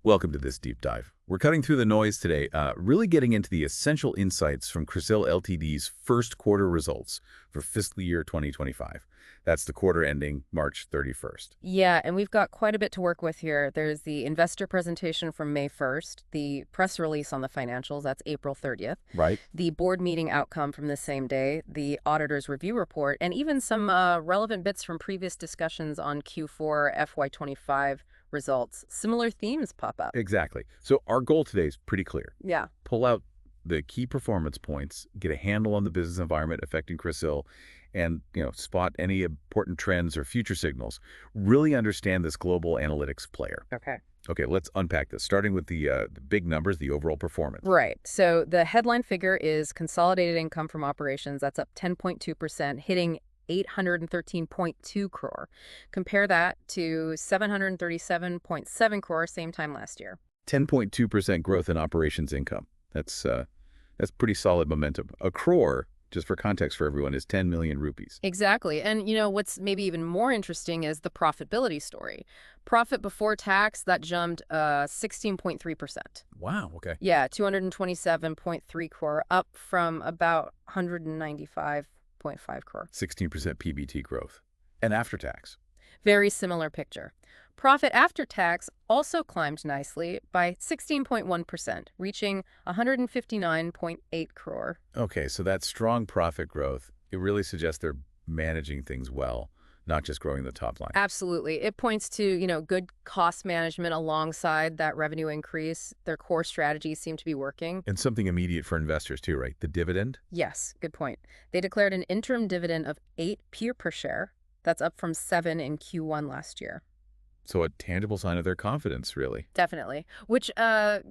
Welcome to this deep dive. We're cutting through the noise today, really getting into the essential insights from CRISIL Ltd's first quarter results for fiscal year 2025. That's the quarter ending March 31st. Yeah, and we've got quite a bit to work with here. There's the investor presentation from May 1st, the press release on the financials, that's April 30th, Right? the board meeting outcome from the same day, the auditor's review report, and even some relevant bits from previous discussions on Q4 FY25 results. Similar themes pop up. Exactly. So our goal today is pretty clear. Yeah. Pull out the key performance points, get a handle on the business environment affecting CRISIL, and spot any important trends or future signals. Really understand this global analytics player. Okay. Okay, let's unpack this, starting with the big numbers, the overall performance. Right. So the headline figure is consolidated income from operations. That's up 10.2%, hitting 813.2 crore. Compare that to 737.7 crore same time last year. 10.2% growth in operations income. That's pretty solid momentum. A crore, just for context for everyone, is 10 million rupees. Exactly. And what's maybe even more interesting is the profitability story. Profit before tax, that jumped 16.3%. Wow, okay. Yeah, 227.3 crore, up from about 195.5 crore. 16% PBT growth. And after tax. Very similar picture. Profit after tax also climbed nicely by 16.1%, reaching 159.8 crore. Okay, so that strong profit growth, it really suggests they're managing things well, not just growing the top line. Absolutely. It points to, good cost management alongside that revenue increase. Their core strategies seem to be working. And something immediate for investors too, right? The dividend? Yes, good point. They declared an interim dividend of 8p per share. That's up from 7 in Q1 last year. So a tangible sign of their confidence, really. Definitely. Which kind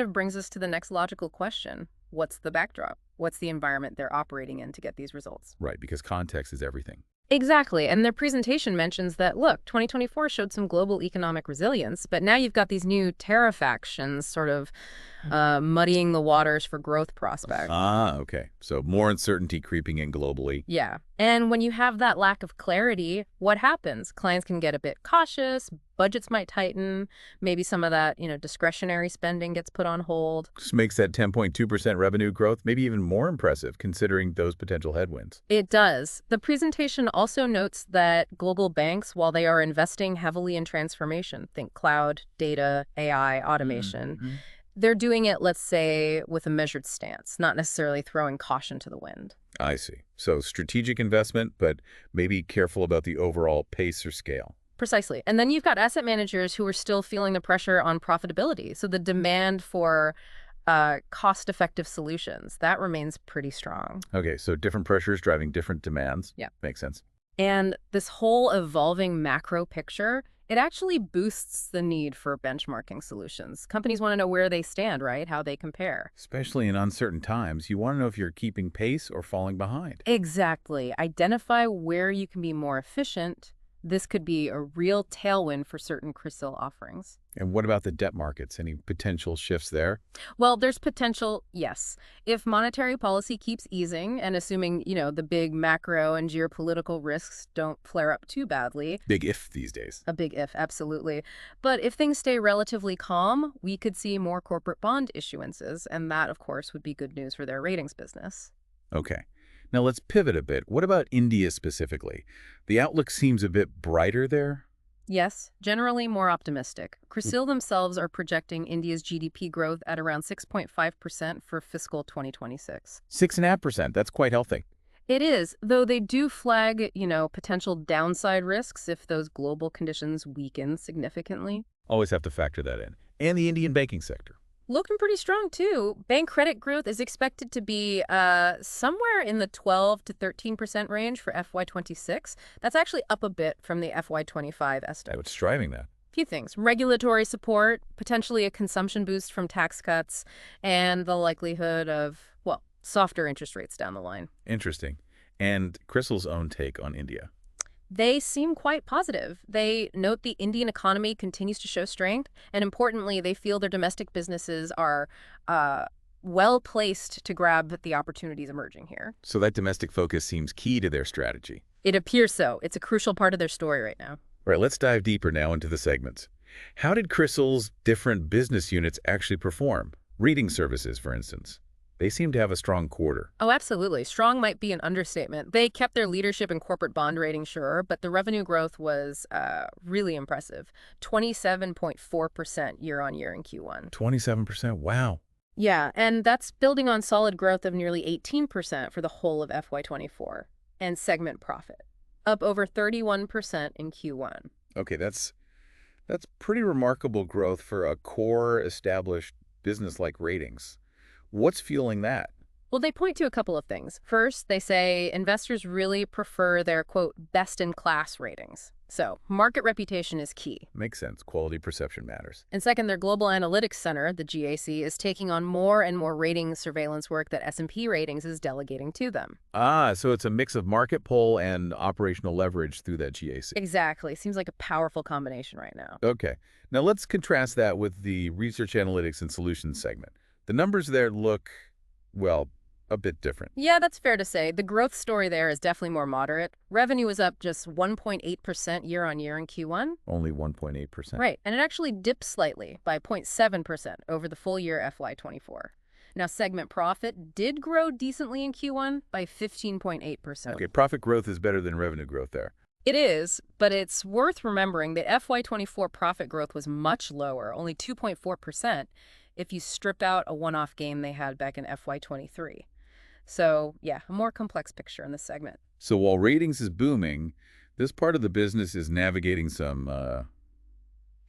of brings us to the next logical question. What's the backdrop? What's the environment they're operating in to get these results? Right, because context is everything. Exactly. And their presentation mentions that, look, 2024 showed some global economic resilience, but now you've got these new tariff actions sort of muddying the waters for growth prospects. Ah, okay. So more uncertainty creeping in globally. Yeah. And when you have that lack of clarity, what happens? Clients can get a bit cautious, budgets might tighten, maybe some of that, discretionary spending gets put on hold. Just makes that 10.2% revenue growth maybe even more impressive considering those potential headwinds. It does. The presentation also notes that global banks, while they are investing heavily in transformation, think cloud, data, AI, automation, they're doing it, let's say, with a measured stance, not necessarily throwing caution to the wind. I see. So strategic investment, but maybe careful about the overall pace or scale. Precisely. And then you've got asset managers who are still feeling the pressure on profitability. So the demand for cost-effective solutions, that remains pretty strong. Okay, so different pressures driving different demands. Yeah. Makes sense. And this whole evolving macro picture, it actually boosts the need for benchmarking solutions. Companies want to know where they stand, right? How they compare. Especially in uncertain times, you want to know if you're keeping pace or falling behind. Exactly. Identify where you can be more efficient. This could be a real tailwind for certain CRISIL offerings. And what about the debt markets? Any potential shifts there? Well, there's potential, yes. If monetary policy keeps easing and assuming, the big macro and geopolitical risks don't flare up too badly. Big if these days. A big if, absolutely. But if things stay relatively calm, we could see more corporate bond issuances, and that, of course, would be good news for their ratings business. Okay. Now let's pivot a bit. What about India specifically? The outlook seems a bit brighter there. Yes, generally more optimistic. CRISIL themselves are projecting India's GDP growth at around 6.5% for fiscal 2026. 6.5%. That's quite healthy. It is, though they do flag, potential downside risks if those global conditions weaken significantly. Always have to factor that in. And the Indian banking sector. Looking pretty strong, too. Bank credit growth is expected to be somewhere in the 12 to 13% range for FY26. That's actually up a bit from the FY25 estimate. What's driving that? Few things. Regulatory support, potentially a consumption boost from tax cuts, and the likelihood of, softer interest rates down the line. Interesting. And CRISIL's own take on India. They seem quite positive. They note the Indian economy continues to show strength, and importantly, they feel their domestic businesses are well-placed to grab the opportunities emerging here. So that domestic focus seems key to their strategy. It appears so. It's a crucial part of their story right now. All right, let's dive deeper now into the segments. How did CRISIL's different business units actually perform? Reading services, for instance. They seem to have a strong quarter. Oh, absolutely. Strong might be an understatement. They kept their leadership and corporate bond rating, sure, but the revenue growth was really impressive. 27.4% year on year in Q1. 27%, wow. Yeah, and that's building on solid growth of nearly 18% for the whole of FY24. And segment profit, up over 31% in Q1. Okay, that's pretty remarkable growth for a core established business like ratings. What's fueling that? Well, they point to a couple of things. First, they say investors really prefer their, quote, best-in-class ratings. So market reputation is key. Makes sense. Quality perception matters. And second, their Global Analytics Center, the GAC, is taking on more and more ratings surveillance work that S&P Ratings is delegating to them. Ah, so it's a mix of market pull and operational leverage through that GAC. Exactly. Seems like a powerful combination right now. Okay. Now let's contrast that with the Research Analytics and Solutions segment. The numbers there look, well, a bit different. Yeah, that's fair to say. The growth story there is definitely more moderate. Revenue was up just 1.8% year on year in Q1. Only 1.8%. Right, and it actually dipped slightly by 0.7% over the full year FY24. Now, segment profit did grow decently in Q1 by 15.8%. Okay, profit growth is better than revenue growth there. It is, but it's worth remembering that FY24 profit growth was much lower, only 2.4%, if you strip out a one-off gain they had back in FY23. So, yeah, a more complex picture in this segment. So while ratings is booming, this part of the business is navigating some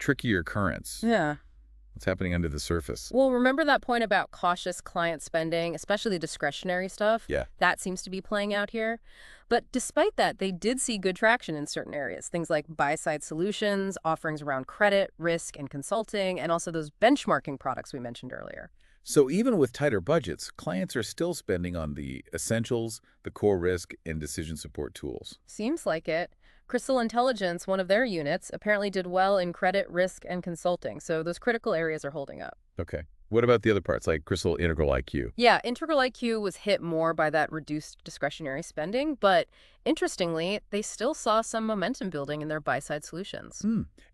trickier currents. Yeah. What's happening under the surface? Well, remember that point about cautious client spending, especially discretionary stuff? Yeah. That seems to be playing out here. But despite that, they did see good traction in certain areas, things like buy-side solutions, offerings around credit, risk, and consulting, and also those benchmarking products we mentioned earlier. So even with tighter budgets, clients are still spending on the essentials, the core risk, and decision support tools. Seems like it. CRISIL Intelligence, one of their units, apparently did well in credit, risk, and consulting, so those critical areas are holding up. Okay. What about the other parts, like CRISIL Integral IQ? Yeah, Integral IQ was hit more by that reduced discretionary spending, but interestingly, they still saw some momentum building in their buy-side solutions.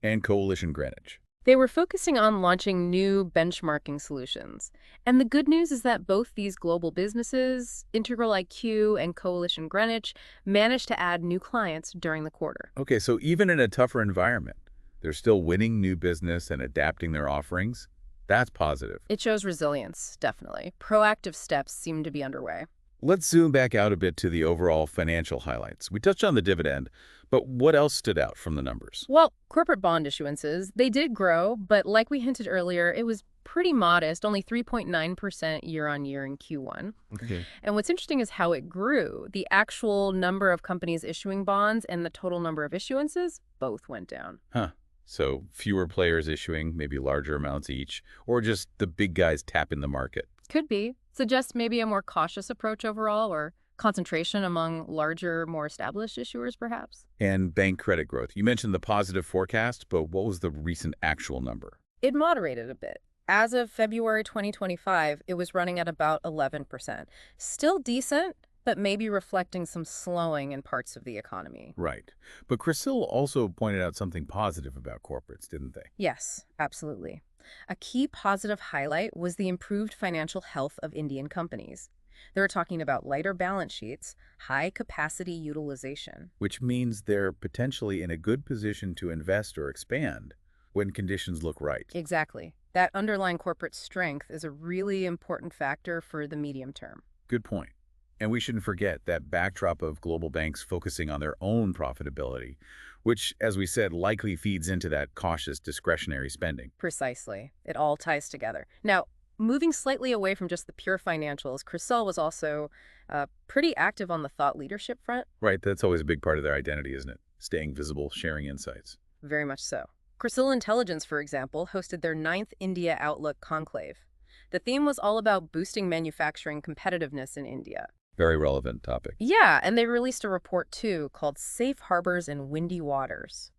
And Coalition Greenwich. They were focusing on launching new benchmarking solutions. And the good news is that both these global businesses, Integral IQ and Coalition Greenwich, managed to add new clients during the quarter. Okay, so even in a tougher environment, they're still winning new business and adapting their offerings. That's positive. It shows resilience, definitely. Proactive steps seem to be underway. Let's zoom back out a bit to the overall financial highlights. We touched on the dividend, but what else stood out from the numbers? Well, corporate bond issuances, they did grow, but like we hinted earlier, it was pretty modest, only 3.9% year on year in Q1. Okay. And what's interesting is how it grew. The actual number of companies issuing bonds and the total number of issuances both went down. Huh. So fewer players issuing, maybe larger amounts each, or just the big guys tapping the market. Could be. Suggests maybe a more cautious approach overall, or concentration among larger, more established issuers, perhaps. And bank credit growth. You mentioned the positive forecast, but what was the recent actual number? It moderated a bit. As of February 2025, it was running at about 11%. Still decent, but maybe reflecting some slowing in parts of the economy. Right. But CRISIL also pointed out something positive about corporates, didn't they? Yes, absolutely. A key positive highlight was the improved financial health of Indian companies. They were talking about lighter balance sheets, high capacity utilization. Which means they're potentially in a good position to invest or expand when conditions look right. Exactly. That underlying corporate strength is a really important factor for the medium term. Good point. And we shouldn't forget that backdrop of global banks focusing on their own profitability, which, as we said, likely feeds into that cautious discretionary spending. Precisely. It all ties together. Now, moving slightly away from just the pure financials, CRISIL was also pretty active on the thought leadership front. Right, that's always a big part of their identity, isn't it? Staying visible, sharing insights. Very much so. CRISIL Intelligence, for example, hosted their 9th India Outlook Conclave. The theme was all about boosting manufacturing competitiveness in India. Very relevant topic. Yeah, and they released a report, too, called Safe Harbors in Windy Waters.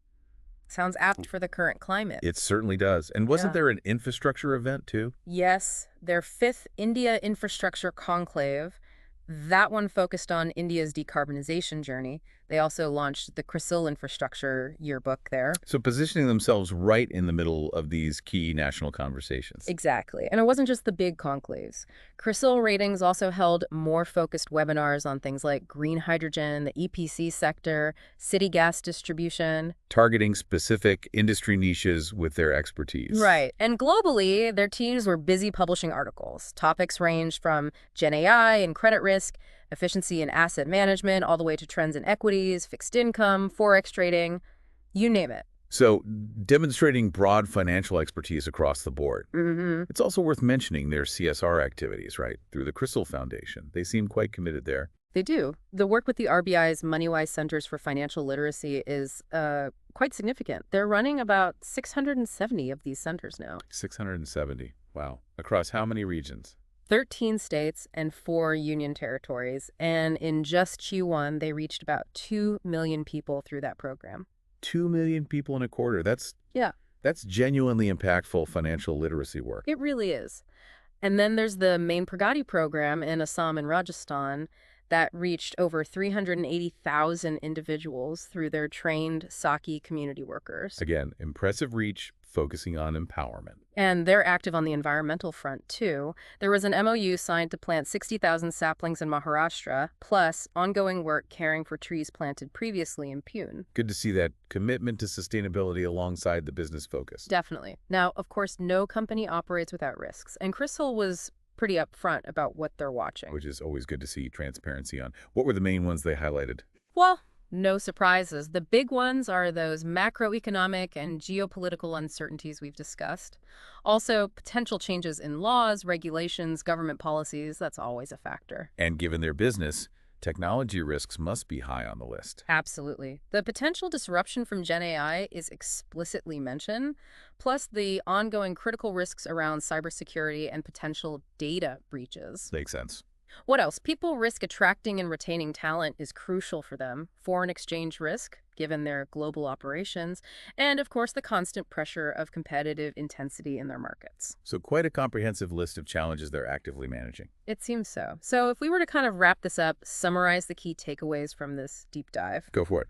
Sounds apt for the current climate. It certainly does. And wasn't there an infrastructure event, too? Yes, their 5th India Infrastructure Conclave. That one focused on India's decarbonization journey. They also launched the CRISIL Infrastructure Yearbook there. So positioning themselves right in the middle of these key national conversations. Exactly. And it wasn't just the big conclaves. CRISIL Ratings also held more focused webinars on things like green hydrogen, the EPC sector, city gas distribution. Targeting specific industry niches with their expertise. Right. And globally, their teams were busy publishing articles. Topics ranged from Gen AI and credit risk, efficiency in asset management, all the way to trends in equities, fixed income, forex trading, you name it. So demonstrating broad financial expertise across the board. Mm-hmm. It's also worth mentioning their CSR activities, right, through the CRISIL Foundation. They seem quite committed there. They do. The work with the RBI's MoneyWise Centers for Financial Literacy is quite significant. They're running about 670 of these centers now. 670. Wow. Across how many regions? 13 states and 4 union territories. And in just Q1, they reached about 2 million people through that program. 2 million people in a quarter. Yeah. That's genuinely impactful financial literacy work. It really is. And then there's the Main Pragati program in Assam and Rajasthan that reached over 380,000 individuals through their trained Saki community workers. Again, impressive reach, focusing on empowerment. And they're active on the environmental front, too. There was an MOU signed to plant 60,000 saplings in Maharashtra, plus ongoing work caring for trees planted previously in Pune. Good to see that commitment to sustainability alongside the business focus. Definitely. Now, of course, no company operates without risks, and CRISIL was pretty upfront about what they're watching. Which is always good to see transparency on. What were the main ones they highlighted? Well, no surprises. The big ones are those macroeconomic and geopolitical uncertainties we've discussed. Also, potential changes in laws, regulations, government policies, that's always a factor. And given their business, technology risks must be high on the list. Absolutely. The potential disruption from Gen AI is explicitly mentioned, plus the ongoing critical risks around cybersecurity and potential data breaches. Makes sense. What else? People risk attracting and retaining talent is crucial for them. Foreign exchange risk, given their global operations, and of course the constant pressure of competitive intensity in their markets. So quite a comprehensive list of challenges they're actively managing. It seems so. So if we were to kind of wrap this up, summarize the key takeaways from this deep dive. Go for it.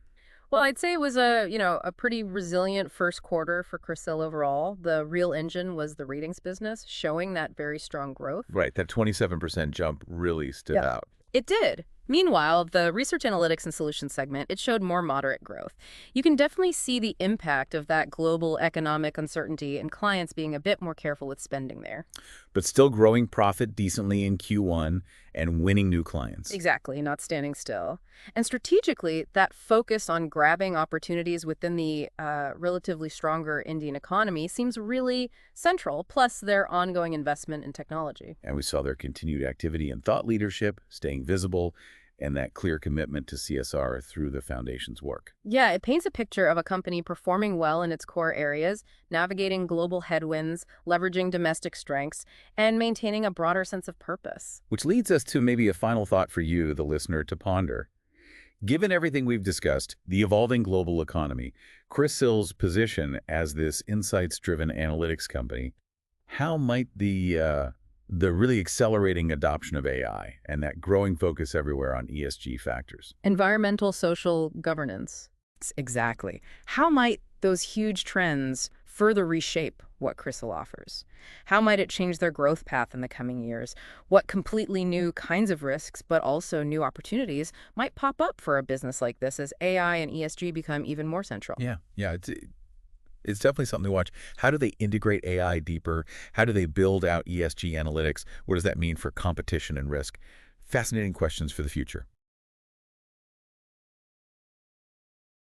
Well, I'd say it was a pretty resilient first quarter for CRISIL overall. The real engine was the ratings business, showing that very strong growth. Right, that 27% jump really stood out. It did. Meanwhile, the research analytics and solutions segment, it showed more moderate growth. You can definitely see the impact of that global economic uncertainty and clients being a bit more careful with spending there. But still growing profit decently in Q1 and winning new clients. Exactly, not standing still. And strategically, that focus on grabbing opportunities within the relatively stronger Indian economy seems really central, plus their ongoing investment in technology. And we saw their continued activity in thought leadership, staying visible, and that clear commitment to CSR through the foundation's work. Yeah, it paints a picture of a company performing well in its core areas, navigating global headwinds, leveraging domestic strengths, and maintaining a broader sense of purpose. Which leads us to maybe a final thought for you, the listener, to ponder. Given everything we've discussed, the evolving global economy, CRISIL's position as this insights-driven analytics company, how might the really accelerating adoption of AI and that growing focus everywhere on ESG factors? Environmental social governance. Exactly. How might those huge trends further reshape what CRISIL offers? How might it change their growth path in the coming years? What completely new kinds of risks, but also new opportunities, might pop up for a business like this as AI and ESG become even more central? Yeah, it's definitely something to watch. How do they integrate AI deeper? How do they build out ESG analytics? What does that mean for competition and risk? Fascinating questions for the future.